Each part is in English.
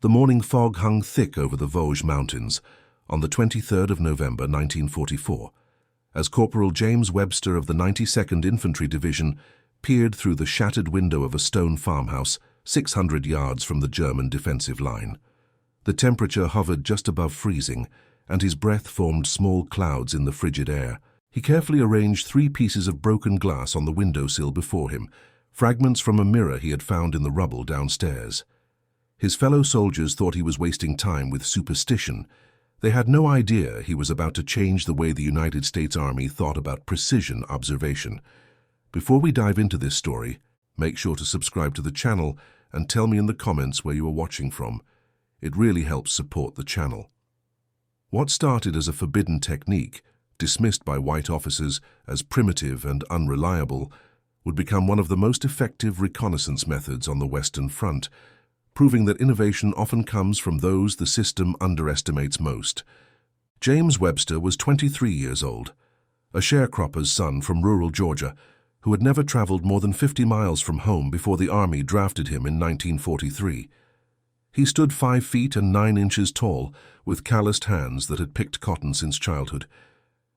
The morning fog hung thick over the Vosges Mountains on the 23rd of November 1944, as Corporal James Webster of the 92nd Infantry Division peered through the shattered window of a stone farmhouse 600 yards from the German defensive line. The temperature hovered just above freezing, and his breath formed small clouds in the frigid air. He carefully arranged 3 pieces of broken glass on the windowsill before him, fragments from a mirror he had found in the rubble downstairs. His fellow soldiers thought he was wasting time with superstition. They had no idea he was about to change the way the United States Army thought about precision observation. Before we dive into this story, make sure to subscribe to the channel and tell me in the comments where you are watching from. It really helps support the channel. What started as a forbidden technique, dismissed by white officers as primitive and unreliable, would become one of the most effective reconnaissance methods on the Western Front, proving that innovation often comes from those the system underestimates most. James Webster was 23 years old, a sharecropper's son from rural Georgia, who had never traveled more than 50 miles from home before the Army drafted him in 1943. He stood 5 feet and 9 inches tall, with calloused hands that had picked cotton since childhood,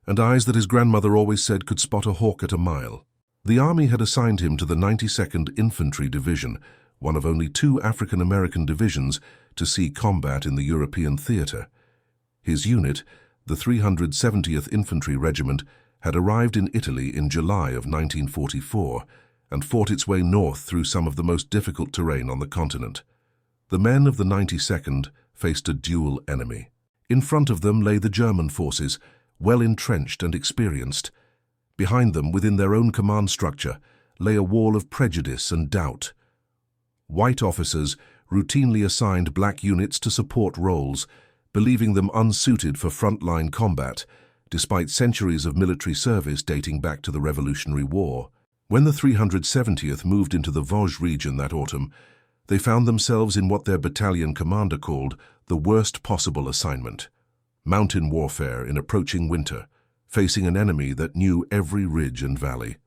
and eyes that his grandmother always said could spot a hawk at a mile. The Army had assigned him to the 92nd Infantry Division, one of only 2 African-American divisions to see combat in the European theater. His unit, the 370th Infantry Regiment, had arrived in Italy in July of 1944 and fought its way north through some of the most difficult terrain on the continent. The men of the 92nd faced a dual enemy. In front of them lay the German forces, well entrenched and experienced. Behind them, within their own command structure, lay a wall of prejudice and doubt. White officers routinely assigned black units to support roles, believing them unsuited for frontline combat, despite centuries of military service dating back to the Revolutionary War. When the 370th moved into the Vosges region that autumn, they found themselves in what their battalion commander called the worst possible assignment: mountain warfare in approaching winter, facing an enemy that knew every ridge and valley.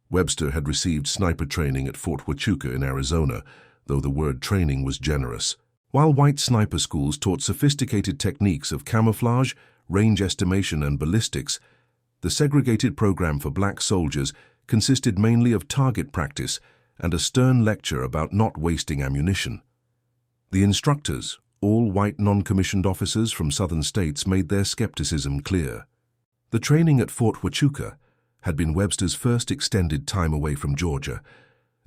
Webster had received sniper training at Fort Huachuca in Arizona, though the word training was generous. While white sniper schools taught sophisticated techniques of camouflage, range estimation, and ballistics, the segregated program for black soldiers consisted mainly of target practice and a stern lecture about not wasting ammunition. The instructors, all white non-commissioned officers from southern states, made their skepticism clear. The training at Fort Huachuca had been Webster's first extended time away from Georgia,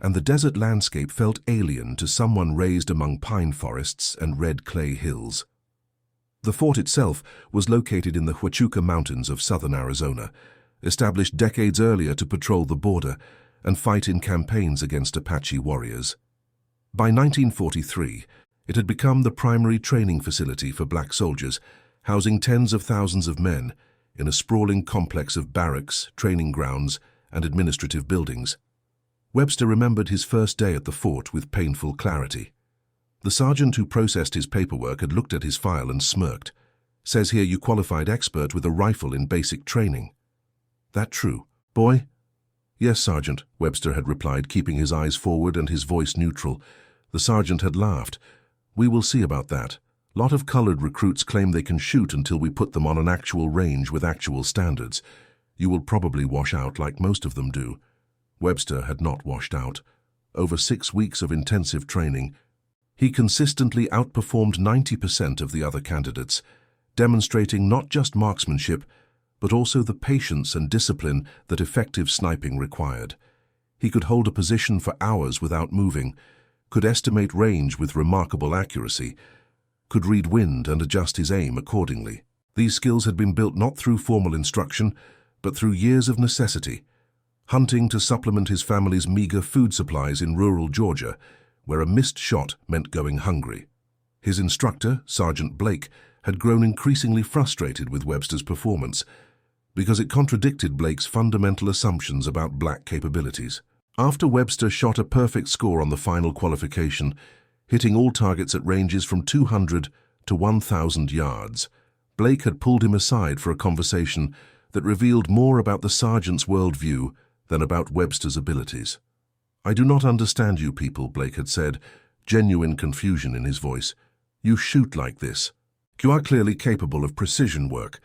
and the desert landscape felt alien to someone raised among pine forests and red clay hills. The fort itself was located in the Huachuca Mountains of southern Arizona, established decades earlier to patrol the border and fight in campaigns against Apache warriors. By 1943, it had become the primary training facility for black soldiers, housing tens of thousands of men in a sprawling complex of barracks, training grounds, and administrative buildings. Webster remembered his first day at the fort with painful clarity. The sergeant who processed his paperwork had looked at his file and smirked. "Says here you qualified expert with a rifle in basic training. That true, boy?" "Yes, Sergeant," Webster had replied, keeping his eyes forward and his voice neutral. The sergeant had laughed. "We will see about that. Lot of colored recruits claim they can shoot until we put them on an actual range with actual standards. You will probably wash out like most of them do." Webster had not washed out. Over 6 weeks of intensive training, he consistently outperformed 90% of the other candidates, demonstrating not just marksmanship, but also the patience and discipline that effective sniping required. He could hold a position for hours without moving, could estimate range with remarkable accuracy, could read wind and adjust his aim accordingly. These skills had been built not through formal instruction, but through years of necessity, hunting to supplement his family's meager food supplies in rural Georgia, where a missed shot meant going hungry. His instructor, Sergeant Blake, had grown increasingly frustrated with Webster's performance because it contradicted Blake's fundamental assumptions about black capabilities. After Webster shot a perfect score on the final qualification, hitting all targets at ranges from 200 to 1,000 yards, Blake had pulled him aside for a conversation that revealed more about the sergeant's worldview than about Webster's abilities. "I do not understand you people," Blake had said, genuine confusion in his voice. You shoot like this. You are clearly capable of precision work,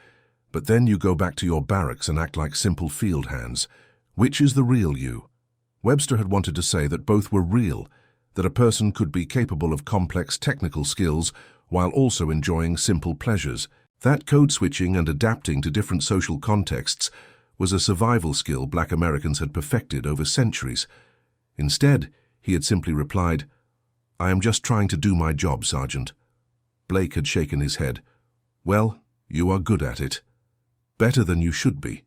but then you go back to your barracks and act like simple field hands. Which is the real you? Webster had wanted to say that both were real, that a person could be capable of complex technical skills while also enjoying simple pleasures. That code switching and adapting to different social contexts was a survival skill Black Americans had perfected over centuries. Instead, he had simply replied, "I am just trying to do my job, Sergeant." Blake had shaken his head. "Well, you are good at it. Better than you should be.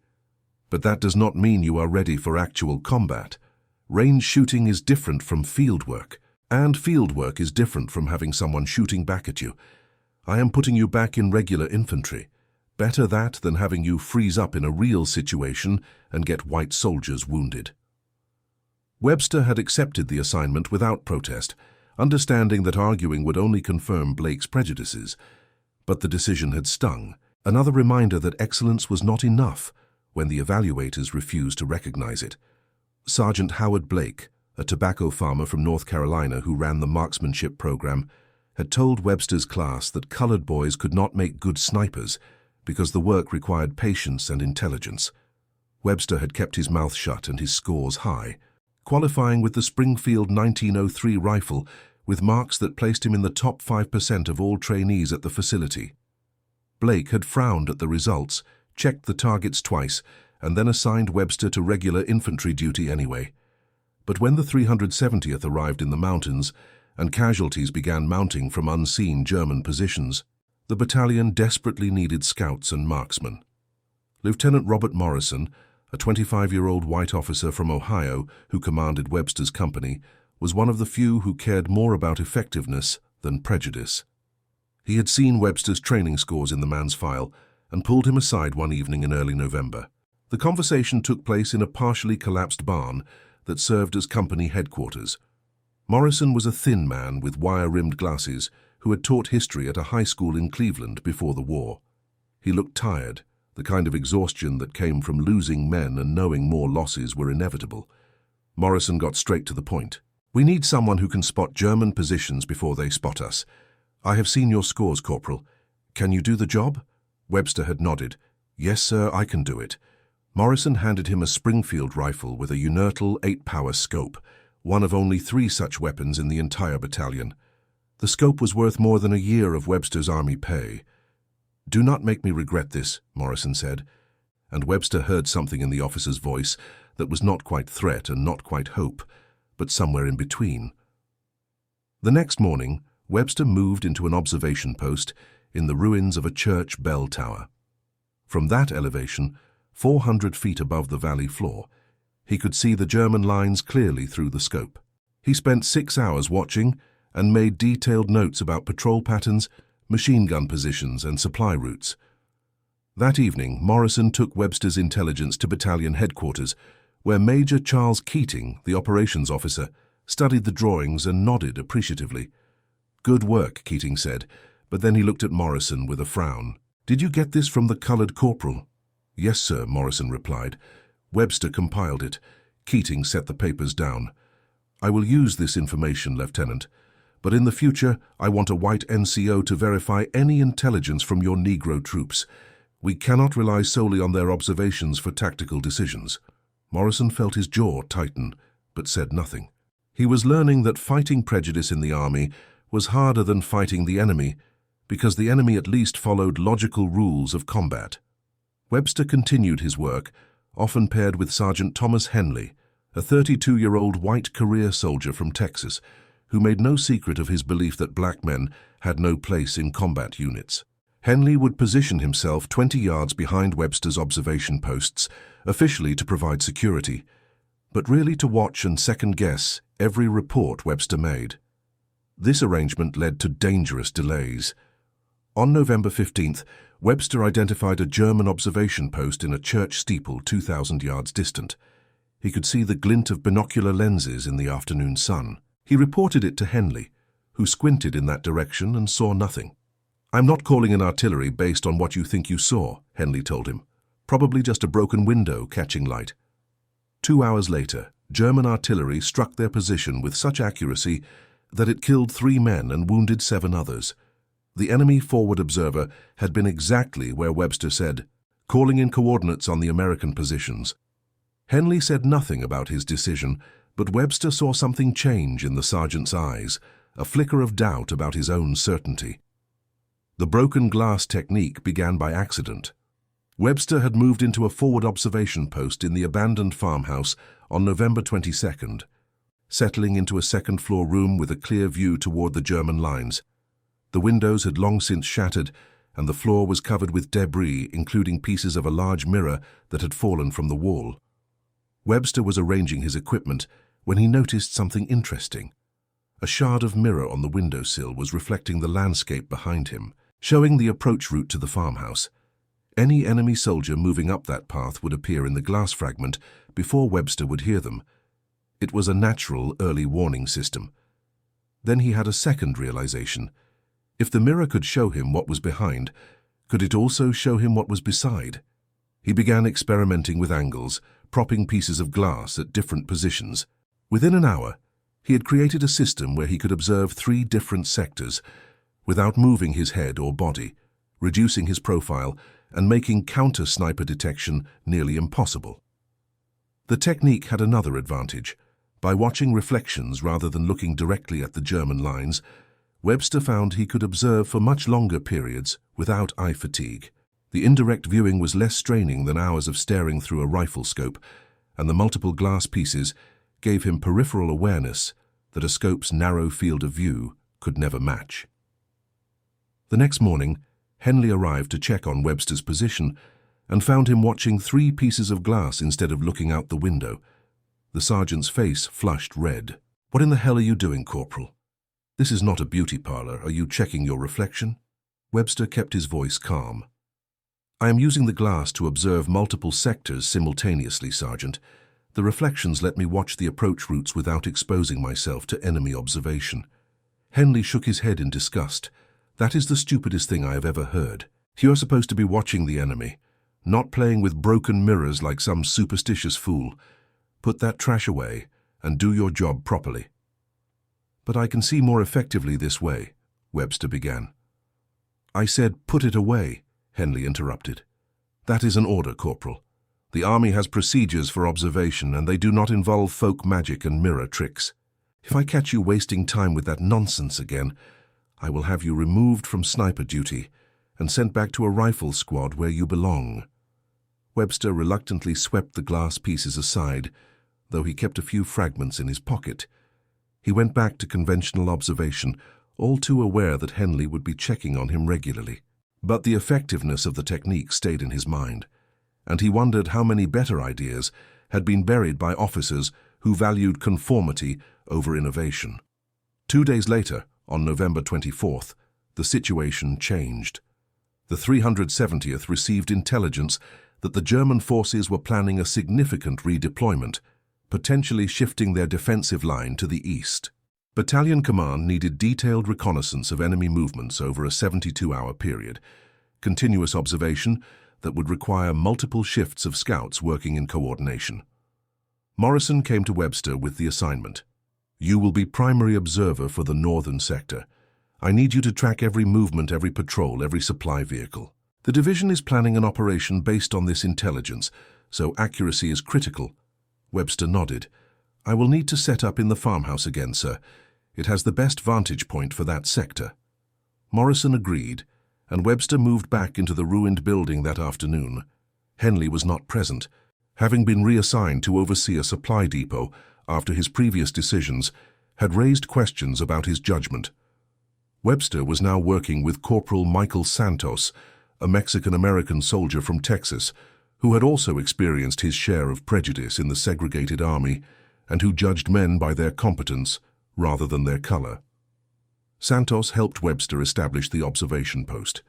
But that does not mean you are ready for actual combat. Range shooting is different from field work, and field work is different from having someone shooting back at you. I am putting you back in regular infantry. Better that than having you freeze up in a real situation and get white soldiers wounded." Webster had accepted the assignment without protest, understanding that arguing would only confirm Blake's prejudices. But the decision had stung, another reminder that excellence was not enough when the evaluators refused to recognize it. Sergeant Howard Blake, a tobacco farmer from North Carolina who ran the marksmanship program, had told Webster's class that colored boys could not make good snipers because the work required patience and intelligence. Webster had kept his mouth shut and his scores high, qualifying with the Springfield 1903 rifle with marks that placed him in the top 5% of all trainees at the facility. Blake had frowned at the results, checked the targets twice, and then assigned Webster to regular infantry duty anyway. But when the 370th arrived in the mountains and casualties began mounting from unseen German positions, the battalion desperately needed scouts and marksmen. Lieutenant Robert Morrison, a 25-year-old white officer from Ohio who commanded Webster's company, was one of the few who cared more about effectiveness than prejudice. He had seen Webster's training scores in the man's file and pulled him aside one evening in early November. The conversation took place in a partially collapsed barn that served as company headquarters. Morrison was a thin man with wire-rimmed glasses who had taught history at a high school in Cleveland before the war. He looked tired, the kind of exhaustion that came from losing men and knowing more losses were inevitable. Morrison got straight to the point. "We need someone who can spot German positions before they spot us. I have seen your scores, Corporal. Can you do the job?" Webster had nodded. "Yes, sir, I can do it." Morrison handed him a Springfield rifle with a Unertl 8-power scope, one of only 3 such weapons in the entire battalion. The scope was worth more than a year of Webster's army pay. "Do not make me regret this," Morrison said, and Webster heard something in the officer's voice that was not quite threat and not quite hope, but somewhere in between. The next morning, Webster moved into an observation post in the ruins of a church bell tower. From that elevation, 400 feet above the valley floor, he could see the German lines clearly through the scope. He spent 6 hours watching and made detailed notes about patrol patterns, machine gun positions, and supply routes. That evening, Morrison took Webster's intelligence to battalion headquarters, where Major Charles Keating, the operations officer, studied the drawings and nodded appreciatively. "Good work," Keating said, but then he looked at Morrison with a frown. "Did you get this from the colored corporal?" "Yes, sir," Morrison replied. Webster compiled it. Keating set the papers down. "I will use this information, Lieutenant, but in the future I want a white NCO to verify any intelligence from your Negro troops. We cannot rely solely on their observations for tactical decisions." Morrison felt his jaw tighten, but said nothing. He was learning that fighting prejudice in the army was harder than fighting the enemy, because the enemy at least followed logical rules of combat. Webster continued his work, often paired with Sergeant Thomas Henley, a 32-year-old white career soldier from Texas, who made no secret of his belief that black men had no place in combat units. Henley would position himself 20 yards behind Webster's observation posts, officially to provide security, but really to watch and second-guess every report Webster made. This arrangement led to dangerous delays. On November 15th, Webster identified a German observation post in a church steeple 2,000 yards distant. He could see the glint of binocular lenses in the afternoon sun. He reported it to Henley, who squinted in that direction and saw nothing. "I'm not calling in artillery based on what you think you saw," Henley told him. "Probably just a broken window catching light." 2 hours later, German artillery struck their position with such accuracy that it killed 3 men and wounded 7 others. The enemy forward observer had been exactly where Webster said, calling in coordinates on the American positions. Henley said nothing about his decision, but Webster saw something change in the sergeant's eyes, a flicker of doubt about his own certainty. The broken glass technique began by accident. Webster had moved into a forward observation post in the abandoned farmhouse on November 22nd, settling into a second-floor room with a clear view toward the German lines. The windows had long since shattered, and the floor was covered with debris, including pieces of a large mirror that had fallen from the wall. Webster was arranging his equipment when he noticed something interesting. A shard of mirror on the windowsill was reflecting the landscape behind him, showing the approach route to the farmhouse. Any enemy soldier moving up that path would appear in the glass fragment before Webster would hear them. It was a natural early warning system. Then he had a second realization. If the mirror could show him what was behind, could it also show him what was beside? He began experimenting with angles, propping pieces of glass at different positions. Within an hour, he had created a system where he could observe 3 different sectors without moving his head or body, reducing his profile and making counter-sniper detection nearly impossible. The technique had another advantage. By watching reflections rather than looking directly at the German lines, Webster found he could observe for much longer periods without eye fatigue. The indirect viewing was less straining than hours of staring through a rifle scope, and the multiple glass pieces gave him peripheral awareness that a scope's narrow field of view could never match. The next morning, Henley arrived to check on Webster's position and found him watching 3 pieces of glass instead of looking out the window. The sergeant's face flushed red. "What in the hell are you doing, Corporal? This is not a beauty parlor. Are you checking your reflection?" Webster kept his voice calm. "I am using the glass to observe multiple sectors simultaneously, Sergeant. The reflections let me watch the approach routes without exposing myself to enemy observation." Henley shook his head in disgust. "That is the stupidest thing I have ever heard. You are supposed to be watching the enemy, not playing with broken mirrors like some superstitious fool. Put that trash away and do your job properly." "But I can see more effectively this way," Webster began. "I said put it away," Henley interrupted. "That is an order, Corporal. The army has procedures for observation, and they do not involve folk magic and mirror tricks. If I catch you wasting time with that nonsense again, I will have you removed from sniper duty and sent back to a rifle squad where you belong." Webster reluctantly swept the glass pieces aside, though he kept a few fragments in his pocket. He went back to conventional observation, all too aware that Henley would be checking on him regularly. But the effectiveness of the technique stayed in his mind, and he wondered how many better ideas had been buried by officers who valued conformity over innovation. 2 days later, on November 24th, the situation changed. The 370th received intelligence that the German forces were planning a significant redeployment, potentially shifting their defensive line to the east. Battalion command needed detailed reconnaissance of enemy movements over a 72-hour period, continuous observation that would require multiple shifts of scouts working in coordination. Morrison came to Webster with the assignment. "You will be primary observer for the northern sector. I need you to track every movement, every patrol, every supply vehicle. The division is planning an operation based on this intelligence, so accuracy is critical." Webster nodded. "I will need to set up in the farmhouse again, sir. It has the best vantage point for that sector." Morrison agreed, and Webster moved back into the ruined building that afternoon. Henley was not present, having been reassigned to oversee a supply depot after his previous decisions had raised questions about his judgment. Webster was now working with Corporal Michael Santos, a Mexican-American soldier from Texas, who had also experienced his share of prejudice in the segregated army and who judged men by their competence rather than their color. Santos helped Webster establish the observation post,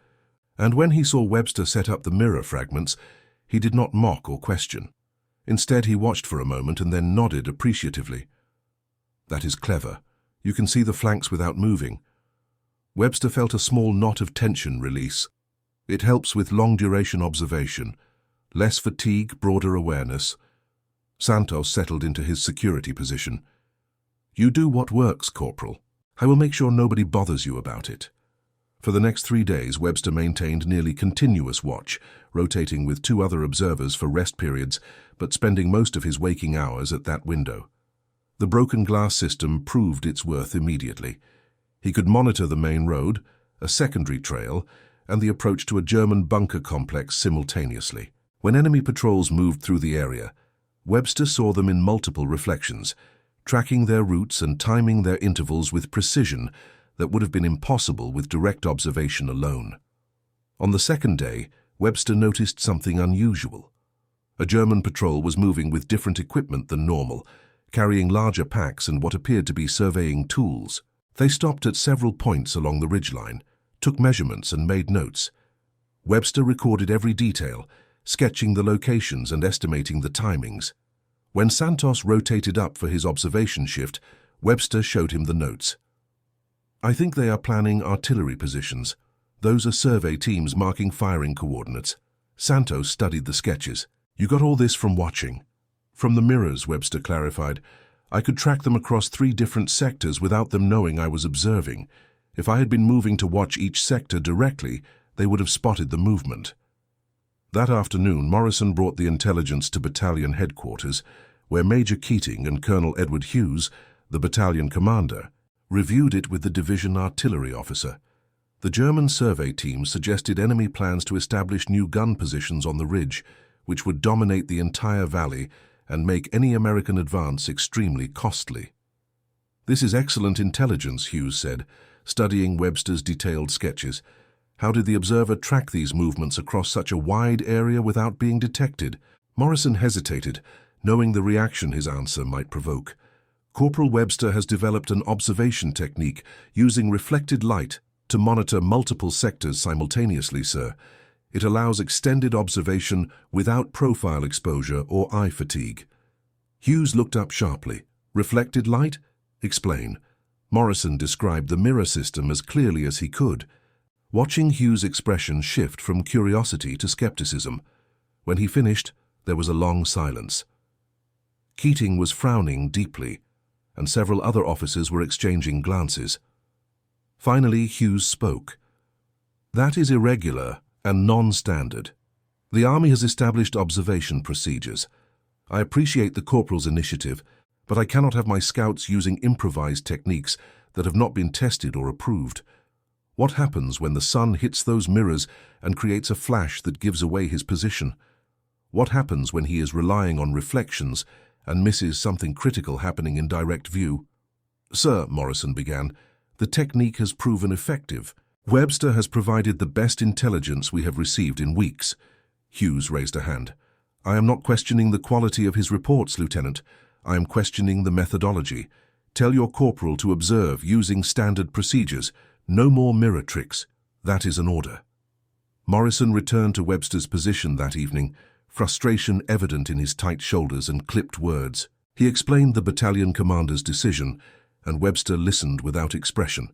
and when he saw Webster set up the mirror fragments, he did not mock or question. Instead, he watched for a moment and then nodded appreciatively. "That is clever. You can see the flanks without moving." Webster felt a small knot of tension release. It helps with long-duration observation. Less fatigue, broader awareness. Santos settled into his security position. "You do what works, Corporal. I will make sure nobody bothers you about it." For the next 3 days, Webster maintained nearly continuous watch, rotating with 2 other observers for rest periods, but spending most of his waking hours at that window. The broken glass system proved its worth immediately. He could monitor the main road, a secondary trail, and the approach to a German bunker complex simultaneously. When enemy patrols moved through the area, Webster saw them in multiple reflections, tracking their routes and timing their intervals with precision that would have been impossible with direct observation alone. On the second day, Webster noticed something unusual. A German patrol was moving with different equipment than normal, carrying larger packs and what appeared to be surveying tools. They stopped at several points along the ridgeline, took measurements and made notes. Webster recorded every detail, sketching the locations and estimating the timings. When Santos rotated up for his observation shift, Webster showed him the notes. "I think they are planning artillery positions. Those are survey teams marking firing coordinates." Santos studied the sketches. "You got all this from watching?" "From the mirrors," Webster clarified. "I could track them across 3 different sectors without them knowing I was observing. If I had been moving to watch each sector directly, they would have spotted the movement." That afternoon, Morrison brought the intelligence to battalion headquarters, where Major Keating and Colonel Edward Hughes, the battalion commander, reviewed it with the division artillery officer. The German survey team suggested enemy plans to establish new gun positions on the ridge, which would dominate the entire valley and make any American advance extremely costly. "This is excellent intelligence," Hughes said, studying Webster's detailed sketches. "How did the observer track these movements across such a wide area without being detected?" Morrison hesitated, knowing the reaction his answer might provoke. "Corporal Webster has developed an observation technique using reflected light to monitor multiple sectors simultaneously, sir. It allows extended observation without profile exposure or eye fatigue." Hughes looked up sharply. "Reflected light? Explain." Morrison described the mirror system as clearly as he could. Watching Hughes' expression shift from curiosity to skepticism. When he finished, there was a long silence. Keating was frowning deeply, and several other officers were exchanging glances. Finally, Hughes spoke. "That is irregular and non-standard. The Army has established observation procedures. I appreciate the Corporal's initiative, but I cannot have my scouts using improvised techniques that have not been tested or approved. What happens when the sun hits those mirrors and creates a flash that gives away his position? What happens when he is relying on reflections and misses something critical happening in direct view?" "Sir," Morrison began, "the technique has proven effective. Webster has provided the best intelligence we have received in weeks." Hughes raised a hand. "I am not questioning the quality of his reports, Lieutenant. I am questioning the methodology. Tell your corporal to observe using standard procedures. No more mirror tricks. That is an order." Morrison returned to Webster's position that evening, frustration evident in his tight shoulders and clipped words. He explained the battalion commander's decision, and Webster listened without expression.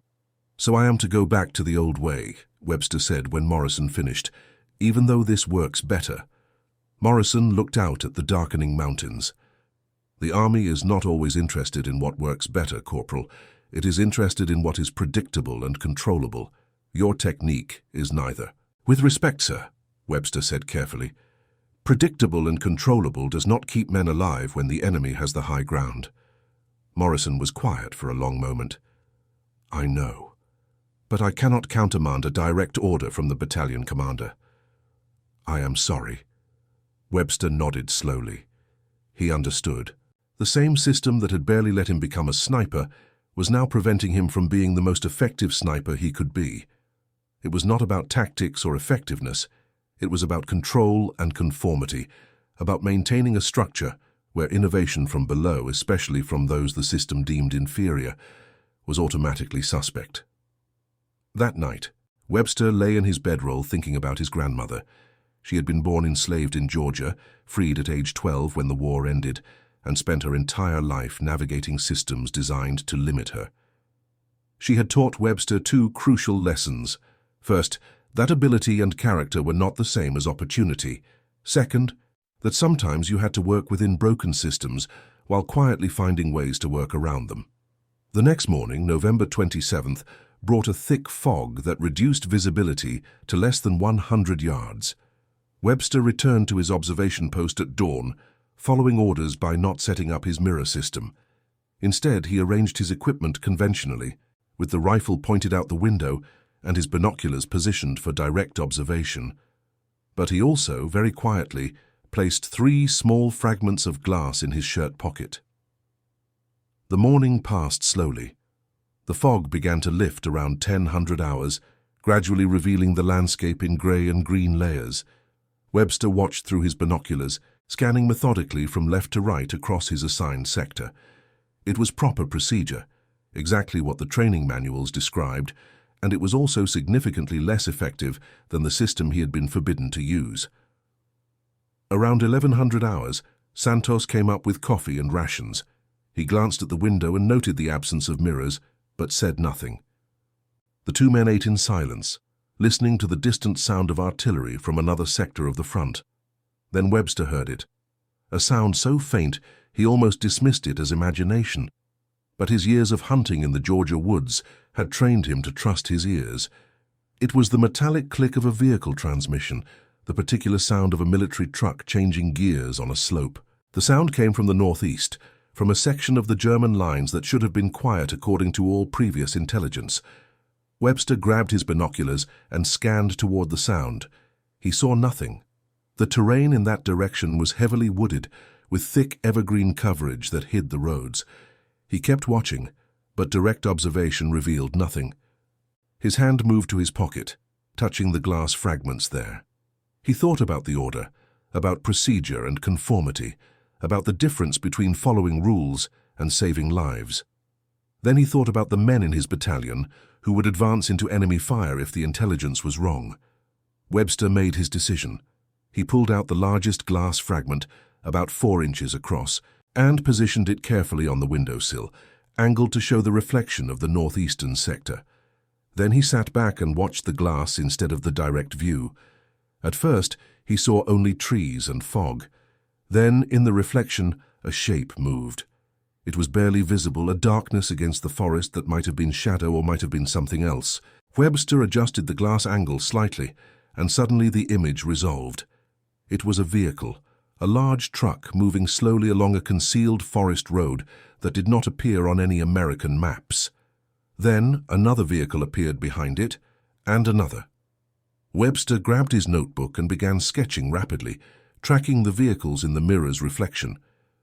"So I am to go back to the old way," Webster said when Morrison finished, "even though this works better." Morrison looked out at the darkening mountains. "The Army is not always interested in what works better, Corporal. It is interested in what is predictable and controllable. Your technique is neither." "With respect, sir," Webster said carefully, "predictable and controllable does not keep men alive when the enemy has the high ground." Morrison was quiet for a long moment. "I know, but I cannot countermand a direct order from the battalion commander." "I am sorry." Webster nodded slowly. He understood. The same system that had barely let him become a sniper was now preventing him from being the most effective sniper he could be. It was not about tactics or effectiveness. It was about control and conformity, about maintaining a structure where innovation from below, especially from those the system deemed inferior, was automatically suspect. That night, Webster lay in his bedroll thinking about his grandmother. She had been born enslaved in Georgia, freed at age 12 when the war ended, and spent her entire life navigating systems designed to limit her. She had taught Webster 2 crucial lessons. First, that ability and character were not the same as opportunity. Second, that sometimes you had to work within broken systems while quietly finding ways to work around them. The next morning, November 27th, brought a thick fog that reduced visibility to less than 100 yards. Webster returned to his observation post at dawn, following orders by not setting up his mirror system. Instead, he arranged his equipment conventionally, with the rifle pointed out the window and his binoculars positioned for direct observation. But he also, very quietly, placed 3 small fragments of glass in his shirt pocket. The morning passed slowly. The fog began to lift around 1000 hours, gradually revealing the landscape in grey and green layers. Webster watched through his binoculars, scanning methodically from left to right across his assigned sector. It was proper procedure, exactly what the training manuals described, and it was also significantly less effective than the system he had been forbidden to use. Around 1100 hours, Santos came up with coffee and rations. He glanced at the window and noted the absence of mirrors, but said nothing. The 2 men ate in silence, listening to the distant sound of artillery from another sector of the front. Then Webster heard it, a sound so faint he almost dismissed it as imagination. But his years of hunting in the Georgia woods had trained him to trust his ears. It was the metallic click of a vehicle transmission, the particular sound of a military truck changing gears on a slope. The sound came from the northeast, from a section of the German lines that should have been quiet according to all previous intelligence. Webster grabbed his binoculars and scanned toward the sound. He saw nothing. The terrain in that direction was heavily wooded, with thick evergreen coverage that hid the roads. He kept watching, but direct observation revealed nothing. His hand moved to his pocket, touching the glass fragments there. He thought about the order, about procedure and conformity, about the difference between following rules and saving lives. Then he thought about the men in his battalion who would advance into enemy fire if the intelligence was wrong. Webster made his decision. He pulled out the largest glass fragment, about 4 inches across, and positioned it carefully on the windowsill, angled to show the reflection of the northeastern sector. Then he sat back and watched the glass instead of the direct view. At first, he saw only trees and fog. Then, in the reflection, a shape moved. It was barely visible, a darkness against the forest that might have been shadow or might have been something else. Webster adjusted the glass angle slightly, and suddenly the image resolved. It was a vehicle, a large truck moving slowly along a concealed forest road that did not appear on any American maps. Then another vehicle appeared behind it, and another. Webster grabbed his notebook and began sketching rapidly, tracking the vehicles in the mirror's reflection.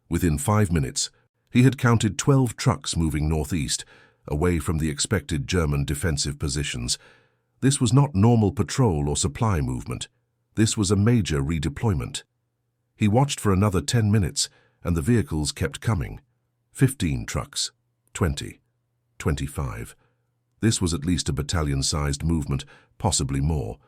Within 5 minutes, he had counted 12 trucks moving northeast, away from the expected German defensive positions. This was not normal patrol or supply movement. This was a major redeployment. He watched for another 10 minutes, and the vehicles kept coming. 15 trucks, 20, 25. This was at least a battalion-sized movement, possibly more.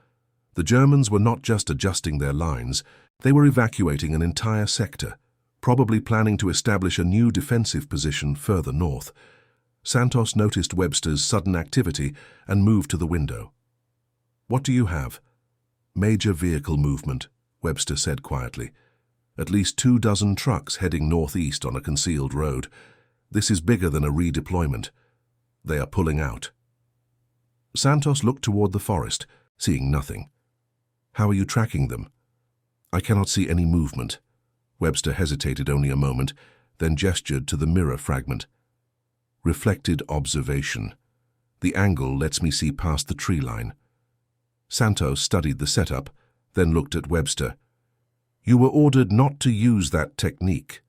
The Germans were not just adjusting their lines, they were evacuating an entire sector, probably planning to establish a new defensive position further north. Santos noticed Webster's sudden activity and moved to the window. "What do you have?" "Major vehicle movement," Webster said quietly. "At least 24 trucks heading northeast on a concealed road. This is bigger than a redeployment. They are pulling out." Santos looked toward the forest, seeing nothing. "How are you tracking them?" "I cannot see any movement." Webster hesitated only a moment, then gestured to the mirror fragment. "Reflected observation. The angle lets me see past the tree line." Santos studied the setup, then looked at Webster. "You were ordered not to use that technique."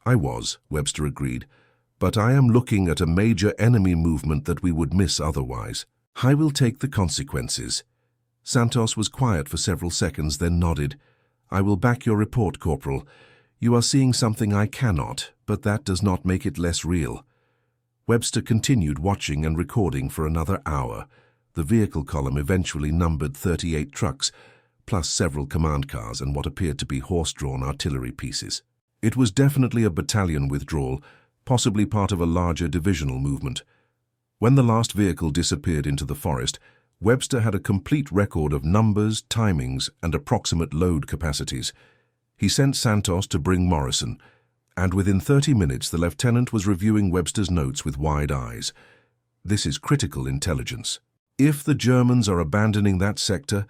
"I was," Webster agreed, "but I am looking at a major enemy movement that we would miss otherwise. I will take the consequences." Santos was quiet for several seconds, then nodded. "I will back your report, Corporal. You are seeing something I cannot, but that does not make it less real." Webster continued watching and recording for another hour. The vehicle column eventually numbered 38 trucks, plus several command cars and what appeared to be horse-drawn artillery pieces. It was definitely a battalion withdrawal, possibly part of a larger divisional movement. When the last vehicle disappeared into the forest, Webster had a complete record of numbers, timings, and approximate load capacities. He sent Santos to bring Morrison, and within 30 minutes the lieutenant was reviewing Webster's notes with wide eyes. This is critical intelligence. If the Germans are abandoning that sector,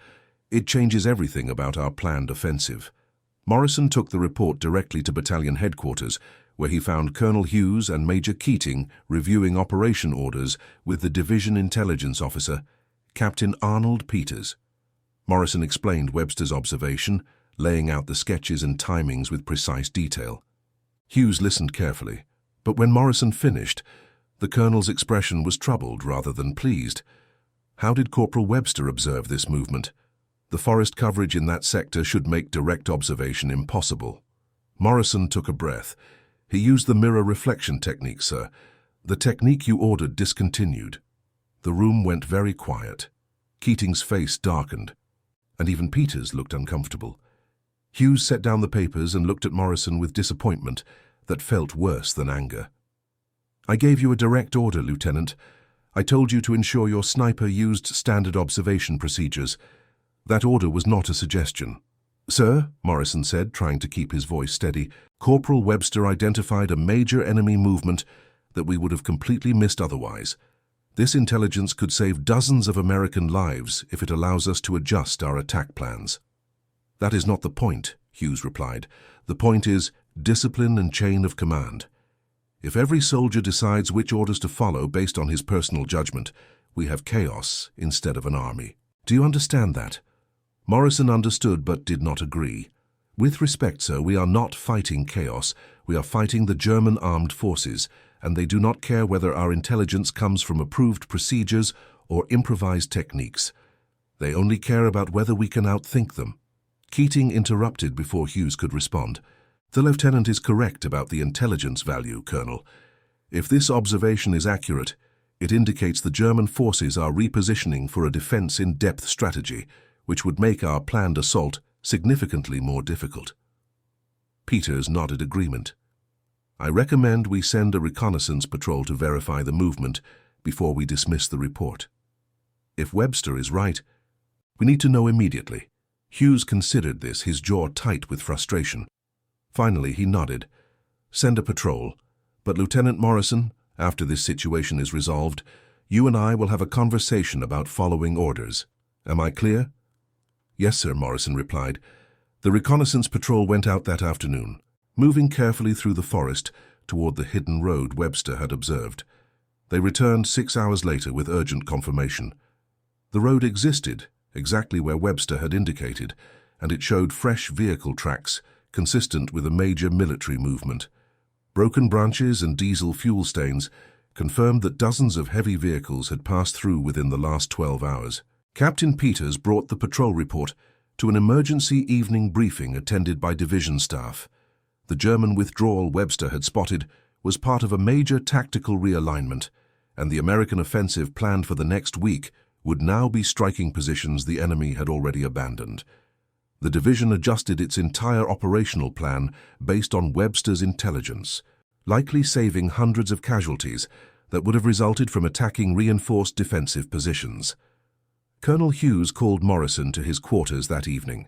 it changes everything about our planned offensive. Morrison took the report directly to battalion headquarters, where he found Colonel Hughes and Major Keating reviewing operation orders with the division intelligence officer, Captain Arnold Peters. Morrison explained Webster's observation, laying out the sketches and timings with precise detail. Hughes listened carefully, but when Morrison finished, the colonel's expression was troubled rather than pleased. How did Corporal Webster observe this movement? The forest coverage in that sector should make direct observation impossible. Morrison took a breath. He used the mirror reflection technique, sir. The technique you ordered discontinued. The room went very quiet. Keating's face darkened, and even Peters looked uncomfortable. Hughes set down the papers and looked at Morrison with disappointment that felt worse than anger. I gave you a direct order, Lieutenant. I told you to ensure your sniper used standard observation procedures. That order was not a suggestion. Sir, Morrison said, trying to keep his voice steady, Corporal Webster identified a major enemy movement that we would have completely missed otherwise. This intelligence could save dozens of American lives if it allows us to adjust our attack plans. That is not the point, Hughes replied. The point is discipline and chain of command. If every soldier decides which orders to follow based on his personal judgment, we have chaos instead of an army. Do you understand that? Morrison understood but did not agree. With respect, sir, we are not fighting chaos. We are fighting the German armed forces, and they do not care whether our intelligence comes from approved procedures or improvised techniques. They only care about whether we can outthink them. Keating interrupted before Hughes could respond. The lieutenant is correct about the intelligence value, Colonel. If this observation is accurate, it indicates the German forces are repositioning for a defense-in-depth strategy, which would make our planned assault significantly more difficult. Peters nodded agreement. I recommend we send a reconnaissance patrol to verify the movement before we dismiss the report. If Webster is right, we need to know immediately. Hughes considered this, his jaw tight with frustration. Finally, he nodded. Send a patrol. But Lieutenant Morrison, after this situation is resolved, you and I will have a conversation about following orders. Am I clear? Yes, sir, Morrison replied. The reconnaissance patrol went out that afternoon, moving carefully through the forest toward the hidden road Webster had observed. They returned 6 hours later with urgent confirmation. The road existed, exactly where Webster had indicated, and it showed fresh vehicle tracks, consistent with a major military movement. Broken branches and diesel fuel stains confirmed that dozens of heavy vehicles had passed through within the last 12 hours. Captain Peters brought the patrol report to an emergency evening briefing attended by division staff. The German withdrawal Webster had spotted was part of a major tactical realignment, and the American offensive planned for the next week would now be striking positions the enemy had already abandoned. The division adjusted its entire operational plan based on Webster's intelligence, likely saving hundreds of casualties that would have resulted from attacking reinforced defensive positions. Colonel Hughes called Morrison to his quarters that evening.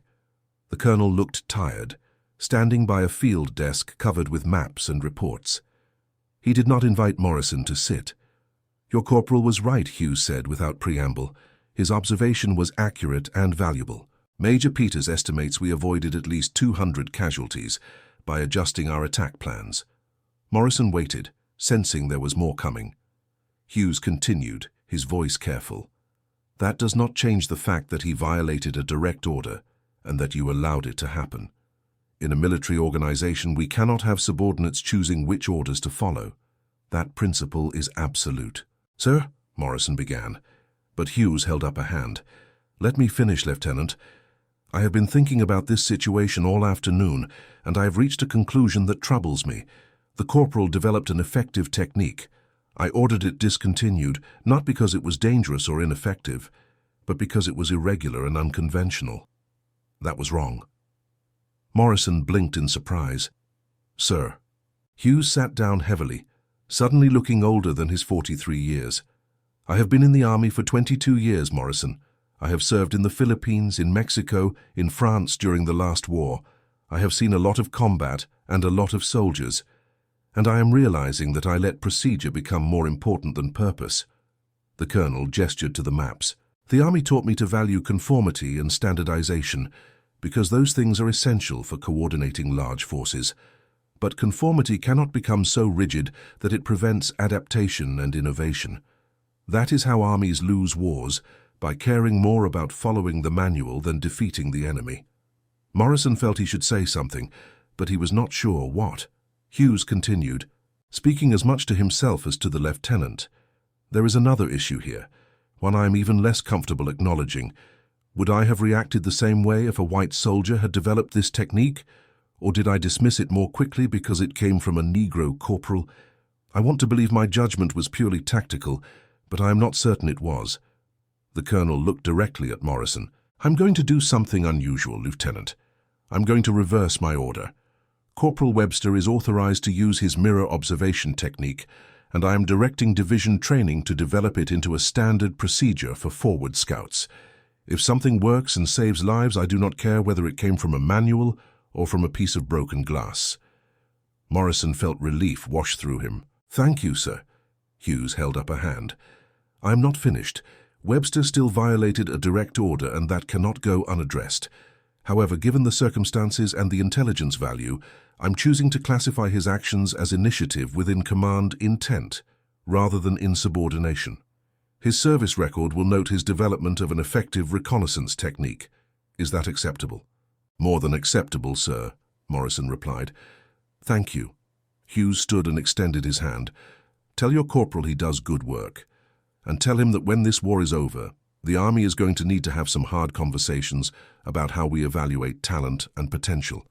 The colonel looked tired, standing by a field desk covered with maps and reports. He did not invite Morrison to sit. Your corporal was right, Hughes said without preamble. His observation was accurate and valuable. Major Peters estimates we avoided at least 200 casualties by adjusting our attack plans. Morrison waited, sensing there was more coming. Hughes continued, his voice careful. That does not change the fact that he violated a direct order and that you allowed it to happen. In a military organization, we cannot have subordinates choosing which orders to follow. That principle is absolute. Sir, Morrison began, but Hughes held up a hand. Let me finish, Lieutenant. I have been thinking about this situation all afternoon, and I have reached a conclusion that troubles me. The corporal developed an effective technique. I ordered it discontinued, not because it was dangerous or ineffective, but because it was irregular and unconventional. That was wrong. Morrison blinked in surprise. Sir. Hughes sat down heavily, suddenly looking older than his 43 years. I have been in the army for 22 years, Morrison. I have served in the Philippines, in Mexico, in France during the last war. I have seen a lot of combat and a lot of soldiers, and I am realizing that I let procedure become more important than purpose. The colonel gestured to the maps. The army taught me to value conformity and standardization, because those things are essential for coordinating large forces. But conformity cannot become so rigid that it prevents adaptation and innovation. That is how armies lose wars, by caring more about following the manual than defeating the enemy. Morrison felt he should say something, but he was not sure what. Hughes continued, speaking as much to himself as to the lieutenant. There is another issue here, one I am even less comfortable acknowledging. Would I have reacted the same way if a white soldier had developed this technique? Or did I dismiss it more quickly because it came from a Negro corporal? I want to believe my judgment was purely tactical, but I am not certain it was. The colonel looked directly at Morrison. I'm going to do something unusual, Lieutenant. I'm going to reverse my order. Corporal Webster is authorized to use his mirror observation technique, and I am directing division training to develop it into a standard procedure for forward scouts. If something works and saves lives, I do not care whether it came from a manual or from a piece of broken glass. Morrison felt relief wash through him. Thank you, sir. Hughes held up a hand. I am not finished. Webster still violated a direct order, and that cannot go unaddressed. However, given the circumstances and the intelligence value, I'm choosing to classify his actions as initiative within command intent, rather than insubordination. His service record will note his development of an effective reconnaissance technique. Is that acceptable? More than acceptable, sir, Morrison replied. Thank you. Hughes stood and extended his hand. Tell your corporal he does good work. And tell him that when this war is over, the army is going to need to have some hard conversations about how we evaluate talent and potential.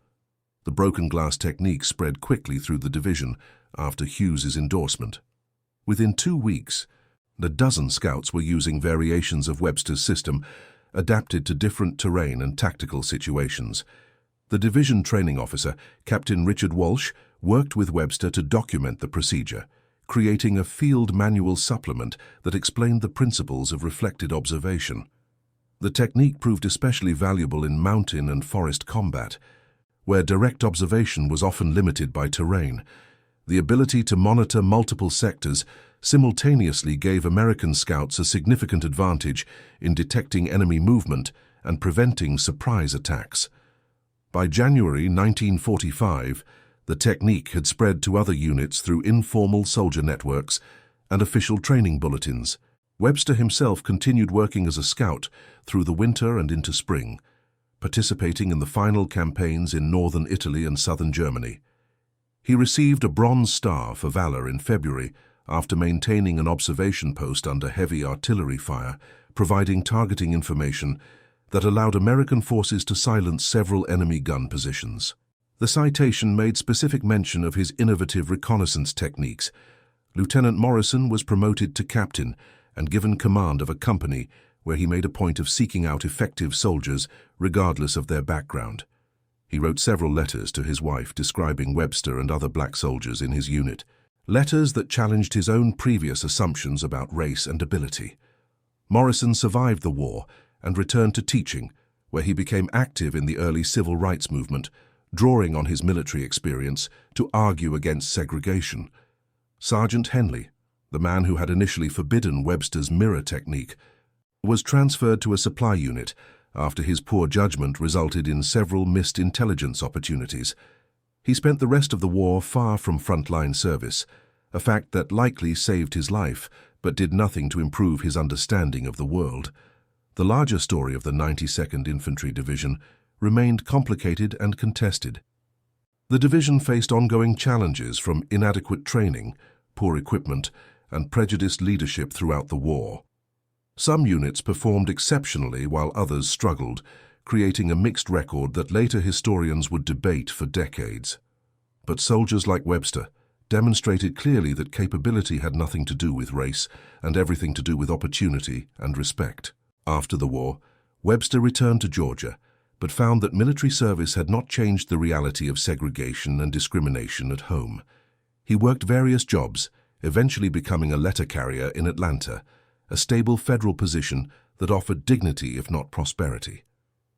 The broken glass technique spread quickly through the division after Hughes's endorsement. Within 2 weeks, a dozen scouts were using variations of Webster's system, adapted to different terrain and tactical situations. The division training officer, Captain Richard Walsh, worked with Webster to document the procedure, creating a field manual supplement that explained the principles of reflected observation. The technique proved especially valuable in mountain and forest combat, where direct observation was often limited by terrain. The ability to monitor multiple sectors simultaneously gave American scouts a significant advantage in detecting enemy movement and preventing surprise attacks. By January 1945, the technique had spread to other units through informal soldier networks and official training bulletins. Webster himself continued working as a scout through the winter and into spring, participating in the final campaigns in northern Italy and southern Germany. He received a Bronze Star for valor in February after maintaining an observation post under heavy artillery fire, providing targeting information that allowed American forces to silence several enemy gun positions. The citation made specific mention of his innovative reconnaissance techniques. Lieutenant Morrison was promoted to captain and given command of a company where he made a point of seeking out effective soldiers regardless of their background. He wrote several letters to his wife describing Webster and other black soldiers in his unit, letters that challenged his own previous assumptions about race and ability. Morrison survived the war and returned to teaching, where he became active in the early civil rights movement, drawing on his military experience to argue against segregation. Sergeant Henley, the man who had initially forbidden Webster's mirror technique, was transferred to a supply unit after his poor judgment resulted in several missed intelligence opportunities. He spent the rest of the war far from frontline service, a fact that likely saved his life but did nothing to improve his understanding of the world. The larger story of the 92nd Infantry Division remained complicated and contested. The division faced ongoing challenges from inadequate training, poor equipment, and prejudiced leadership throughout the war. Some units performed exceptionally while others struggled, creating a mixed record that later historians would debate for decades. But soldiers like Webster demonstrated clearly that capability had nothing to do with race and everything to do with opportunity and respect. After the war, Webster returned to Georgia, but found that military service had not changed the reality of segregation and discrimination at home. He worked various jobs, eventually becoming a letter carrier in Atlanta, a stable federal position that offered dignity if not prosperity.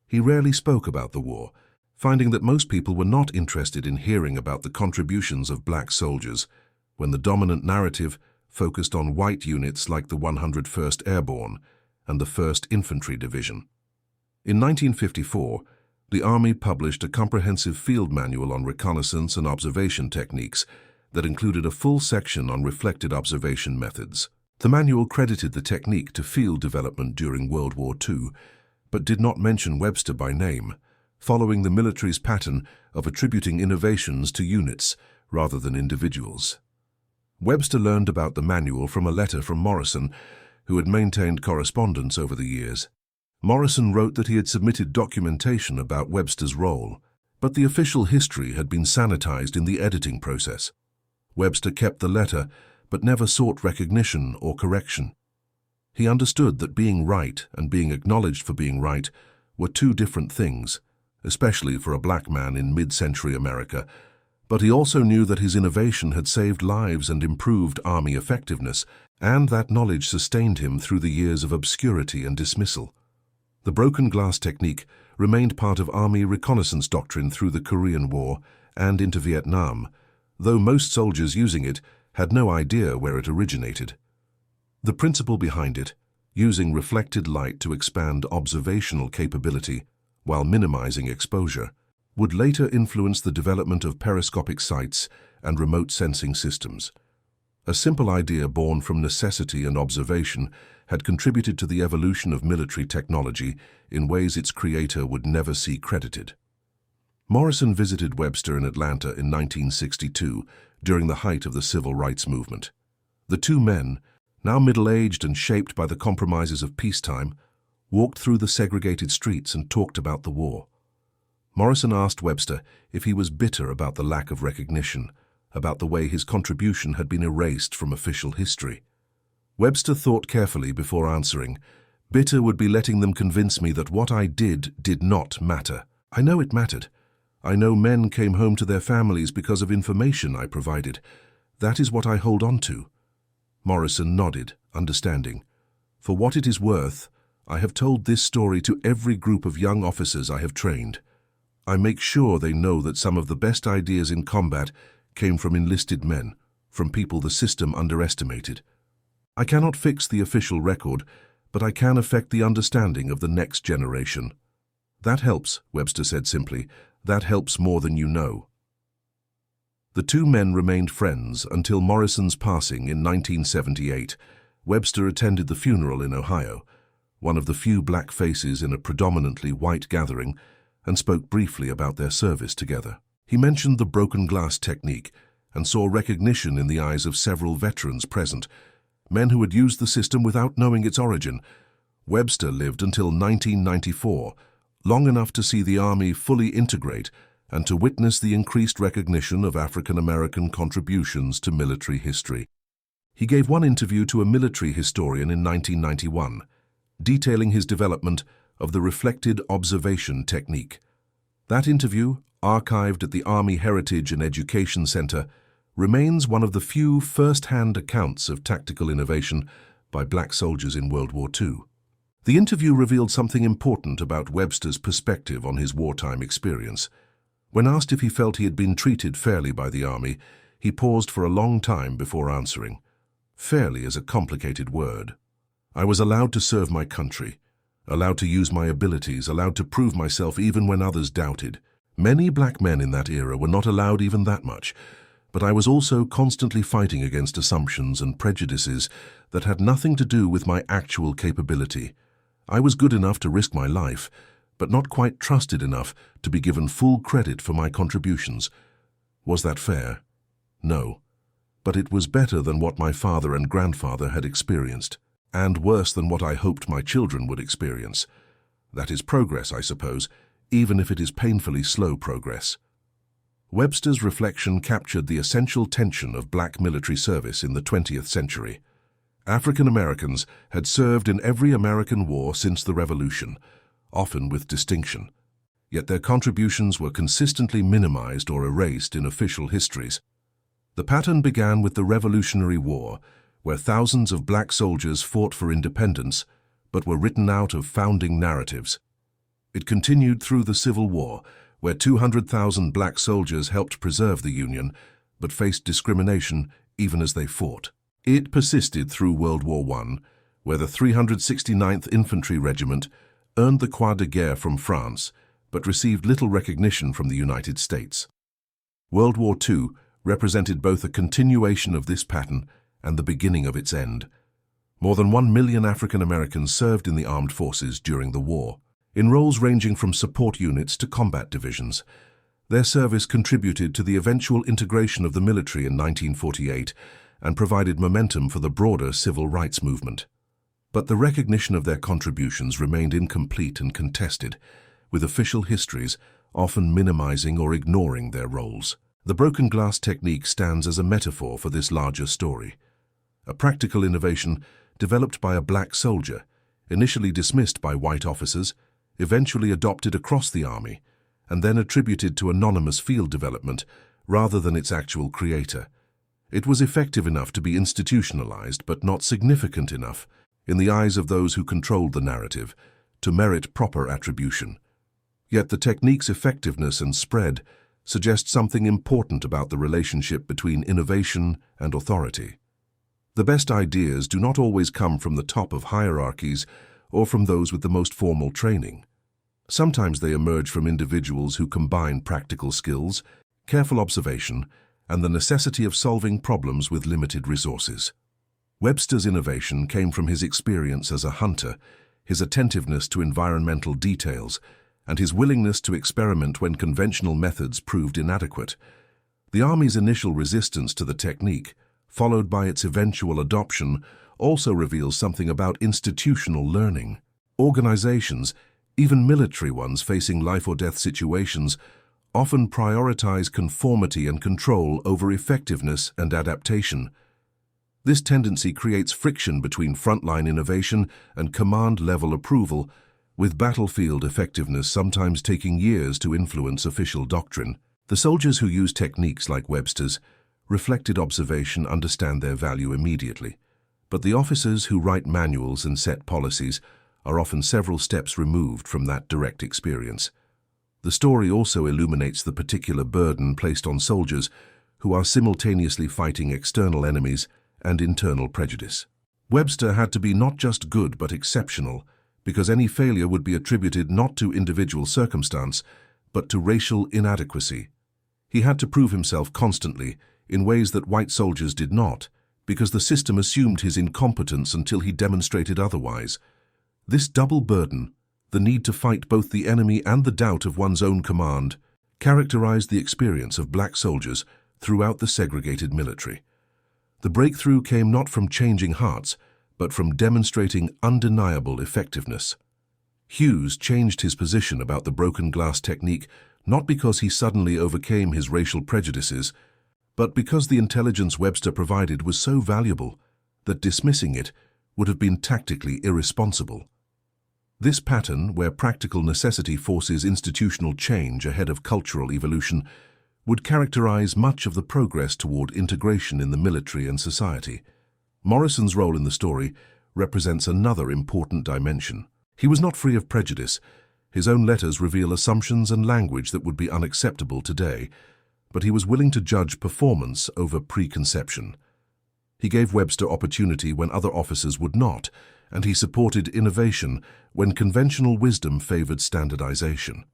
He rarely spoke about the war, finding that most people were not interested in hearing about the contributions of black soldiers when the dominant narrative focused on white units like the 101st Airborne and the 1st Infantry Division. In 1954, the Army published a comprehensive field manual on reconnaissance and observation techniques that included a full section on reflected observation methods. The manual credited the technique to field development during World War II, but did not mention Webster by name, following the military's pattern of attributing innovations to units rather than individuals. Webster learned about the manual from a letter from Morrison, who had maintained correspondence over the years. Morrison wrote that he had submitted documentation about Webster's role, but the official history had been sanitized in the editing process. Webster kept the letter, but never sought recognition or correction. He understood that being right and being acknowledged for being right were two different things, especially for a black man in mid-century America, but he also knew that his innovation had saved lives and improved Army effectiveness, and that knowledge sustained him through the years of obscurity and dismissal. The broken glass technique remained part of Army reconnaissance doctrine through the Korean War and into Vietnam, though most soldiers using it had no idea where it originated. The principle behind it, using reflected light to expand observational capability while minimizing exposure, would later influence the development of periscopic sights and remote sensing systems. A simple idea born from necessity and observation had contributed to the evolution of military technology in ways its creator would never see credited. Morrison visited Webster in Atlanta in 1962 during the height of the Civil Rights Movement. The two men, now middle-aged and shaped by the compromises of peacetime, walked through the segregated streets and talked about the war. Morrison asked Webster if he was bitter about the lack of recognition, about the way his contribution had been erased from official history. Webster thought carefully before answering. Bitter would be letting them convince me that what I did not matter. I know it mattered. I know men came home to their families because of information I provided. That is what I hold on to. Morrison nodded, understanding. For what it is worth, I have told this story to every group of young officers I have trained. I make sure they know that some of the best ideas in combat came from enlisted men, from people the system underestimated. I cannot fix the official record, but I can affect the understanding of the next generation. That helps, Webster said simply. That helps more than you know. The two men remained friends until Morrison's passing in 1978. Webster attended the funeral in Ohio, one of the few black faces in a predominantly white gathering, and spoke briefly about their service together. He mentioned the broken glass technique and saw recognition in the eyes of several veterans present, men who had used the system without knowing its origin. Webster lived until 1994, long enough to see the Army fully integrate and to witness the increased recognition of African American contributions to military history. He gave one interview to a military historian in 1991, detailing his development of the reflected observation technique. That interview, archived at the Army Heritage and Education Center, remains one of the few first-hand accounts of tactical innovation by black soldiers in World War II. The interview revealed something important about Webster's perspective on his wartime experience. When asked if he felt he had been treated fairly by the Army, he paused for a long time before answering. Fairly is a complicated word. I was allowed to serve my country, allowed to use my abilities, allowed to prove myself even when others doubted. Many black men in that era were not allowed even that much, but I was also constantly fighting against assumptions and prejudices that had nothing to do with my actual capability. I was good enough to risk my life, but not quite trusted enough to be given full credit for my contributions. Was that fair? No. But it was better than what my father and grandfather had experienced, and worse than what I hoped my children would experience. That is progress, I suppose, even if it is painfully slow progress. Webster's reflection captured the essential tension of black military service in the 20th century. African Americans had served in every American war since the Revolution, often with distinction. Yet their contributions were consistently minimized or erased in official histories. The pattern began with the Revolutionary War, where thousands of black soldiers fought for independence, but were written out of founding narratives. It continued through the Civil War, where 200,000 black soldiers helped preserve the Union, but faced discrimination even as they fought. It persisted through World War I, where the 369th Infantry Regiment earned the Croix de Guerre from France, but received little recognition from the United States. World War II represented both a continuation of this pattern and the beginning of its end. More than 1 million African Americans served in the armed forces during the war, in roles ranging from support units to combat divisions. Their service contributed to the eventual integration of the military in 1948 and provided momentum for the broader civil rights movement. But the recognition of their contributions remained incomplete and contested, with official histories often minimizing or ignoring their roles. The broken glass technique stands as a metaphor for this larger story. A practical innovation developed by a black soldier, initially dismissed by white officers, eventually adopted across the army, and then attributed to anonymous field development rather than its actual creator. It was effective enough to be institutionalized, but not significant enough, in the eyes of those who controlled the narrative, to merit proper attribution. Yet the technique's effectiveness and spread suggest something important about the relationship between innovation and authority. The best ideas do not always come from the top of hierarchies or from those with the most formal training. Sometimes they emerge from individuals who combine practical skills, careful observation, and the necessity of solving problems with limited resources. Webster's innovation came from his experience as a hunter, his attentiveness to environmental details, and his willingness to experiment when conventional methods proved inadequate. The Army's initial resistance to the technique, followed by its eventual adoption, also reveals something about institutional learning. Organizations, even military ones facing life-or-death situations, often prioritize conformity and control over effectiveness and adaptation. This tendency creates friction between frontline innovation and command-level approval, with battlefield effectiveness sometimes taking years to influence official doctrine. The soldiers who use techniques like Webster's reflected observation understand their value immediately, but the officers who write manuals and set policies are often several steps removed from that direct experience. The story also illuminates the particular burden placed on soldiers who are simultaneously fighting external enemies and internal prejudice. Webster had to be not just good but exceptional, because any failure would be attributed not to individual circumstance, but to racial inadequacy. He had to prove himself constantly, in ways that white soldiers did not, because the system assumed his incompetence until he demonstrated otherwise. This double burden, the need to fight both the enemy and the doubt of one's own command, characterized the experience of black soldiers throughout the segregated military. The breakthrough came not from changing hearts, but from demonstrating undeniable effectiveness. Hughes changed his position about the broken glass technique not because he suddenly overcame his racial prejudices, but because the intelligence Webster provided was so valuable that dismissing it would have been tactically irresponsible. This pattern, where practical necessity forces institutional change ahead of cultural evolution, would characterize much of the progress toward integration in the military and society. Morrison's role in the story represents another important dimension. He was not free of prejudice. His own letters reveal assumptions and language that would be unacceptable today, but he was willing to judge performance over preconception. He gave Webster opportunity when other officers would not, and he supported innovation when conventional wisdom favored standardization.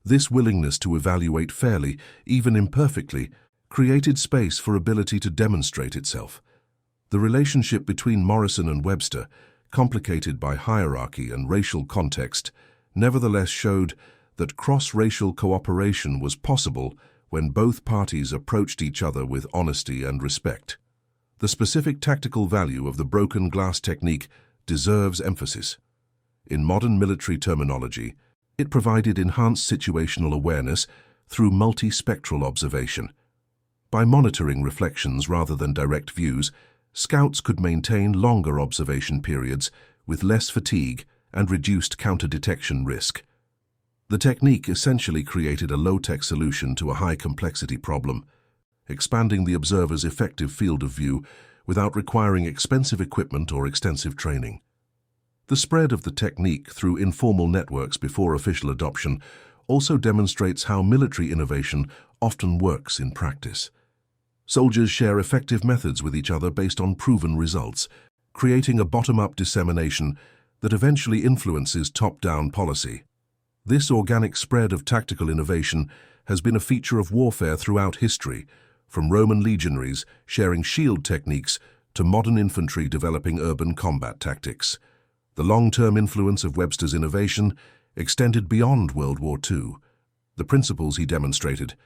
This willingness to evaluate fairly, even imperfectly, created space for ability to demonstrate itself. The relationship between Morrison and Webster, complicated by hierarchy and racial context, nevertheless showed that cross-racial cooperation was possible when both parties approached each other with honesty and respect. The specific tactical value of the broken glass technique deserves emphasis. In modern military terminology, it provided enhanced situational awareness through multispectral observation. By monitoring reflections rather than direct views, scouts could maintain longer observation periods with less fatigue and reduced counter-detection risk. The technique essentially created a low-tech solution to a high-complexity problem, expanding the observer's effective field of view without requiring expensive equipment or extensive training. The spread of the technique through informal networks before official adoption also demonstrates how military innovation often works in practice. Soldiers share effective methods with each other based on proven results, creating a bottom-up dissemination that eventually influences top-down policy. This organic spread of tactical innovation has been a feature of warfare throughout history, from Roman legionaries sharing shield techniques to modern infantry developing urban combat tactics. The long-term influence of Webster's innovation extended beyond World War II. The principles he demonstrated,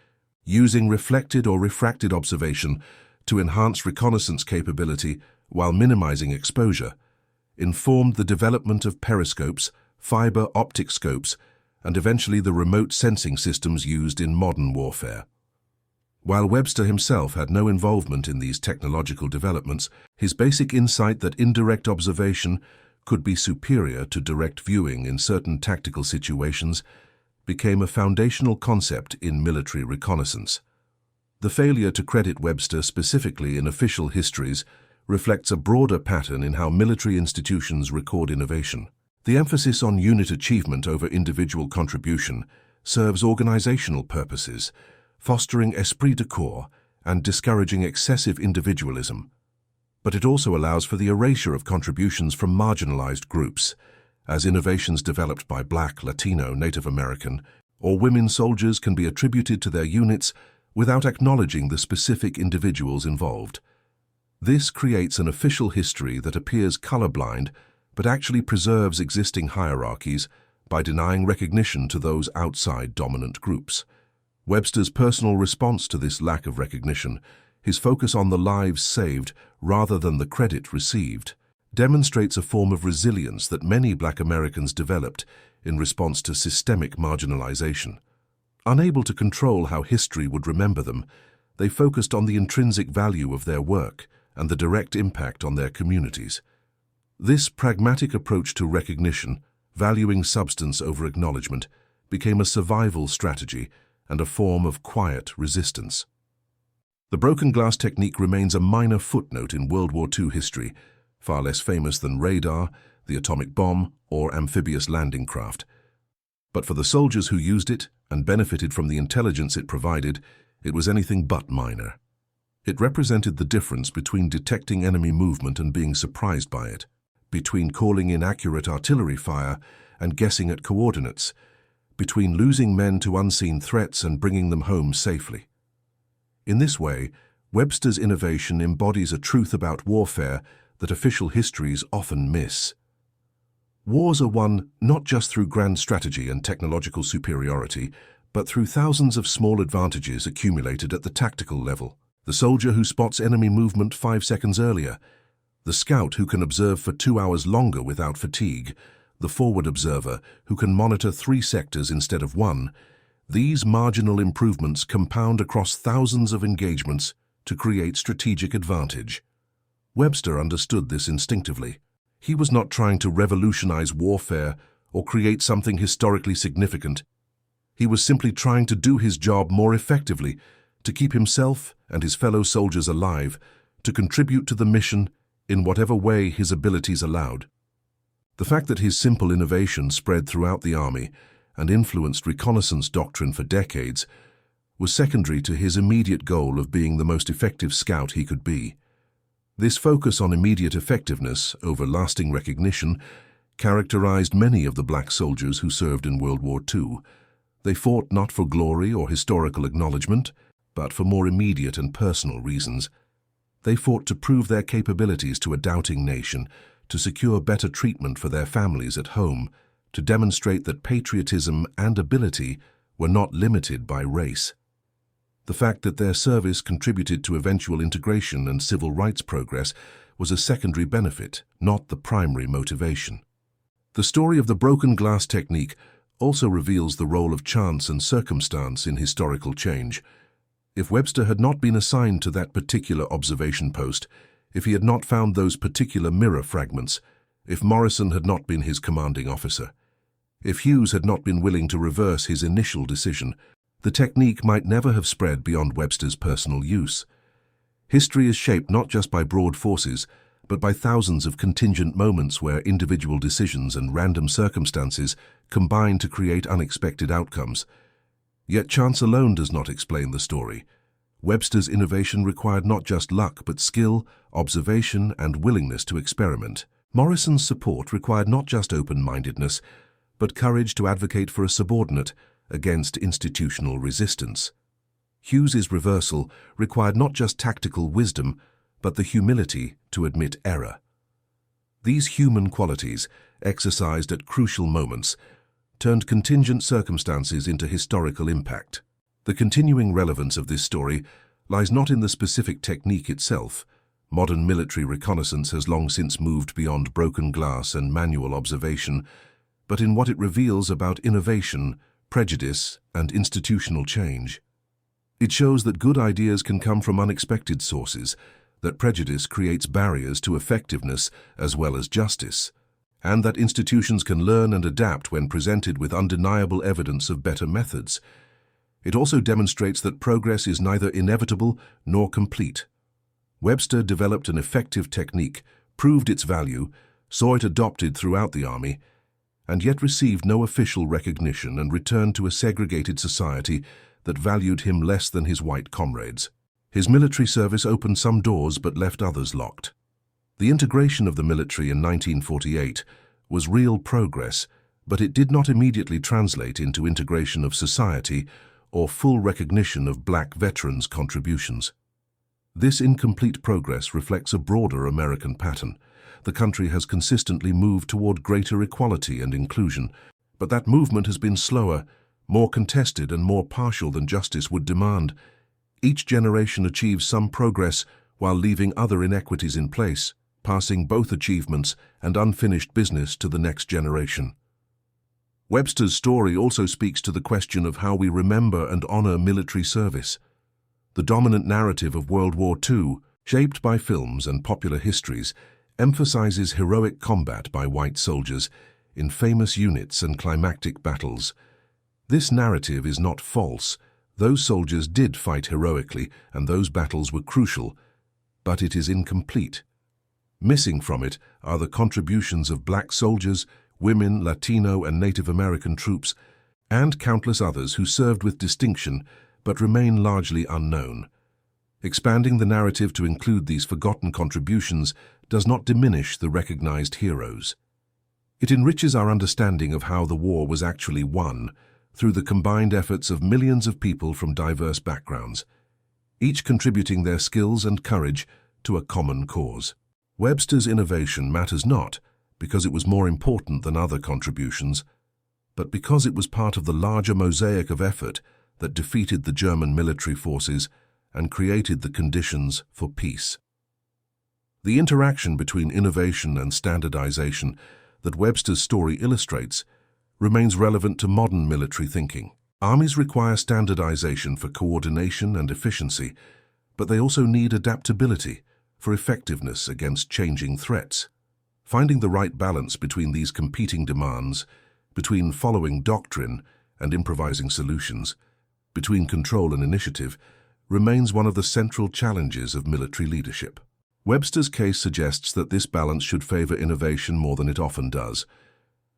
using reflected or refracted observation to enhance reconnaissance capability while minimizing exposure, informed the development of periscopes, fiber optic scopes, and eventually the remote sensing systems used in modern warfare. While Webster himself had no involvement in these technological developments, his basic insight that indirect observation could be superior to direct viewing in certain tactical situations became a foundational concept in military reconnaissance. The failure to credit Webster specifically in official histories reflects a broader pattern in how military institutions record innovation. The emphasis on unit achievement over individual contribution serves organizational purposes, fostering esprit de corps and discouraging excessive individualism. But it also allows for the erasure of contributions from marginalized groups, as innovations developed by Black, Latino, Native American, or women soldiers can be attributed to their units without acknowledging the specific individuals involved. This creates an official history that appears colorblind but actually preserves existing hierarchies by denying recognition to those outside dominant groups. Webster's personal response to this lack of recognition, his focus on the lives saved rather than the credit received, demonstrates a form of resilience that many Black Americans developed in response to systemic marginalization. Unable to control how history would remember them, they focused on the intrinsic value of their work and the direct impact on their communities. This pragmatic approach to recognition, valuing substance over acknowledgement, became a survival strategy and a form of quiet resistance. The broken glass technique remains a minor footnote in World War II history, far less famous than radar, the atomic bomb, or amphibious landing craft. But for the soldiers who used it and benefited from the intelligence it provided, it was anything but minor. It represented the difference between detecting enemy movement and being surprised by it, between calling in accurate artillery fire and guessing at coordinates, between losing men to unseen threats and bringing them home safely. In this way, Webster's innovation embodies a truth about warfare that official histories often miss. Wars are won not just through grand strategy and technological superiority, but through thousands of small advantages accumulated at the tactical level. The soldier who spots enemy movement 5 seconds earlier, the scout who can observe for 2 hours longer without fatigue, the forward observer who can monitor 3 sectors instead of 1, these marginal improvements compound across thousands of engagements to create strategic advantage. Webster understood this instinctively. He was not trying to revolutionize warfare or create something historically significant. He was simply trying to do his job more effectively, to keep himself and his fellow soldiers alive, to contribute to the mission in whatever way his abilities allowed. The fact that his simple innovation spread throughout the army and influenced reconnaissance doctrine for decades was secondary to his immediate goal of being the most effective scout he could be. This focus on immediate effectiveness over lasting recognition characterized many of the Black soldiers who served in World War II. They fought not for glory or historical acknowledgement, but for more immediate and personal reasons. They fought to prove their capabilities to a doubting nation, to secure better treatment for their families at home, to demonstrate that patriotism and ability were not limited by race. The fact that their service contributed to eventual integration and civil rights progress was a secondary benefit, not the primary motivation. The story of the broken glass technique also reveals the role of chance and circumstance in historical change. If Webster had not been assigned to that particular observation post, if he had not found those particular mirror fragments, if Morrison had not been his commanding officer, if Hughes had not been willing to reverse his initial decision, the technique might never have spread beyond Webster's personal use. History is shaped not just by broad forces, but by thousands of contingent moments where individual decisions and random circumstances combine to create unexpected outcomes. Yet chance alone does not explain the story. Webster's innovation required not just luck, but skill, observation, and willingness to experiment. Morrison's support required not just open-mindedness, but courage to advocate for a subordinate against institutional resistance. Hughes's reversal required not just tactical wisdom, but the humility to admit error. These human qualities, exercised at crucial moments, turned contingent circumstances into historical impact. The continuing relevance of this story lies not in the specific technique itself. Modern military reconnaissance has long since moved beyond broken glass and manual observation, but in what it reveals about innovation, prejudice, and institutional change. It shows that good ideas can come from unexpected sources, that prejudice creates barriers to effectiveness as well as justice, and that institutions can learn and adapt when presented with undeniable evidence of better methods. It also demonstrates that progress is neither inevitable nor complete. Webster developed an effective technique, proved its value, saw it adopted throughout the Army, and yet received no official recognition and returned to a segregated society that valued him less than his white comrades. His military service opened some doors but left others locked. The integration of the military in 1948 was real progress, but it did not immediately translate into integration of society or full recognition of black veterans' contributions. This incomplete progress reflects a broader American pattern. The country has consistently moved toward greater equality and inclusion, but that movement has been slower, more contested, and more partial than justice would demand. Each generation achieves some progress while leaving other inequities in place, passing both achievements and unfinished business to the next generation. Webster's story also speaks to the question of how we remember and honor military service. The dominant narrative of World War II, shaped by films and popular histories, emphasizes heroic combat by white soldiers in famous units and climactic battles. This narrative is not false. Those soldiers did fight heroically, and those battles were crucial, but it is incomplete. Missing from it are the contributions of black soldiers, women, Latino and Native American troops, and countless others who served with distinction but remain largely unknown. Expanding the narrative to include these forgotten contributions does not diminish the recognized heroes. It enriches our understanding of how the war was actually won through the combined efforts of millions of people from diverse backgrounds, each contributing their skills and courage to a common cause. Webster's innovation matters not because it was more important than other contributions, but because it was part of the larger mosaic of effort that defeated the German military forces and created the conditions for peace. The interaction between innovation and standardization that Webster's story illustrates remains relevant to modern military thinking. Armies require standardization for coordination and efficiency, but they also need adaptability for effectiveness against changing threats. Finding the right balance between these competing demands, between following doctrine and improvising solutions, between control and initiative, remains one of the central challenges of military leadership. Webster's case suggests that this balance should favor innovation more than it often does.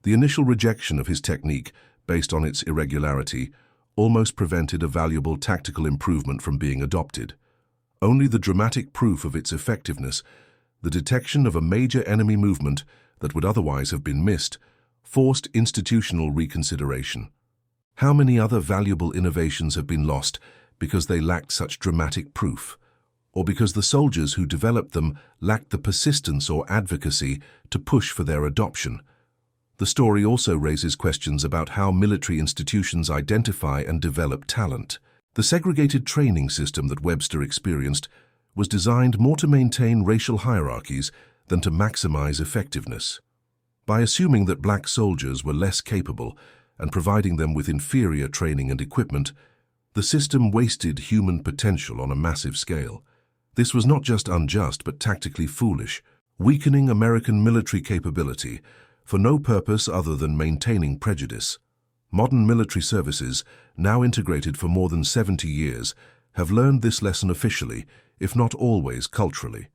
The initial rejection of his technique, based on its irregularity, almost prevented a valuable tactical improvement from being adopted. Only the dramatic proof of its effectiveness, the detection of a major enemy movement that would otherwise have been missed, forced institutional reconsideration. How many other valuable innovations have been lost because they lacked such dramatic proof, or because the soldiers who developed them lacked the persistence or advocacy to push for their adoption? The story also raises questions about how military institutions identify and develop talent. The segregated training system that Webster experienced was designed more to maintain racial hierarchies than to maximize effectiveness. By assuming that black soldiers were less capable and providing them with inferior training and equipment, the system wasted human potential on a massive scale. This was not just unjust but tactically foolish, weakening American military capability for no purpose other than maintaining prejudice. Modern military services, now integrated for more than 70 years, have learned this lesson officially, if not always culturally.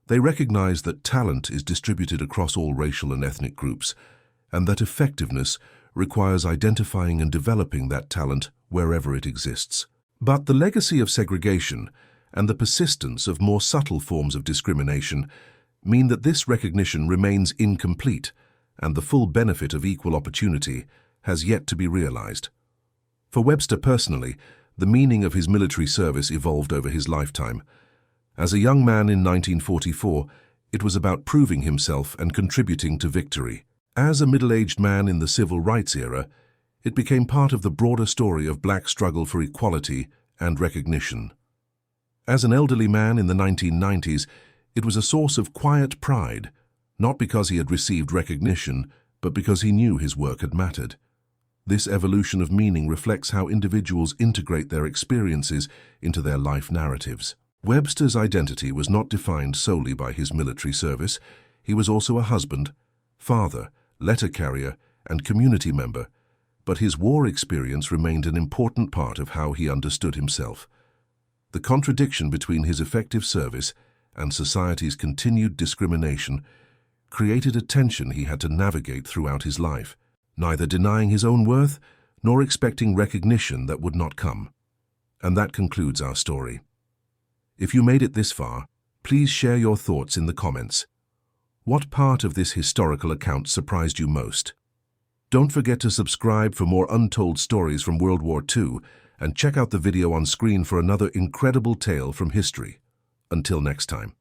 They recognize that talent is distributed across all racial and ethnic groups, and that effectiveness requires identifying and developing that talent wherever it exists. But the legacy of segregation and the persistence of more subtle forms of discrimination mean that this recognition remains incomplete, and the full benefit of equal opportunity has yet to be realized. For Webster personally, the meaning of his military service evolved over his lifetime. As a young man in 1944, it was about proving himself and contributing to victory. As a middle-aged man in the civil rights era, it became part of the broader story of black struggle for equality and recognition. As an elderly man in the 1990s, it was a source of quiet pride, not because he had received recognition, but because he knew his work had mattered. This evolution of meaning reflects how individuals integrate their experiences into their life narratives. Webster's identity was not defined solely by his military service. He was also a husband, father, letter carrier, and community member, but his war experience remained an important part of how he understood himself. The contradiction between his effective service and society's continued discrimination created a tension he had to navigate throughout his life, neither denying his own worth nor expecting recognition that would not come. And that concludes our story. If you made it this far, please share your thoughts in the comments. What part of this historical account surprised you most? Don't forget to subscribe for more untold stories from World War II and check out the video on screen for another incredible tale from history. Until next time.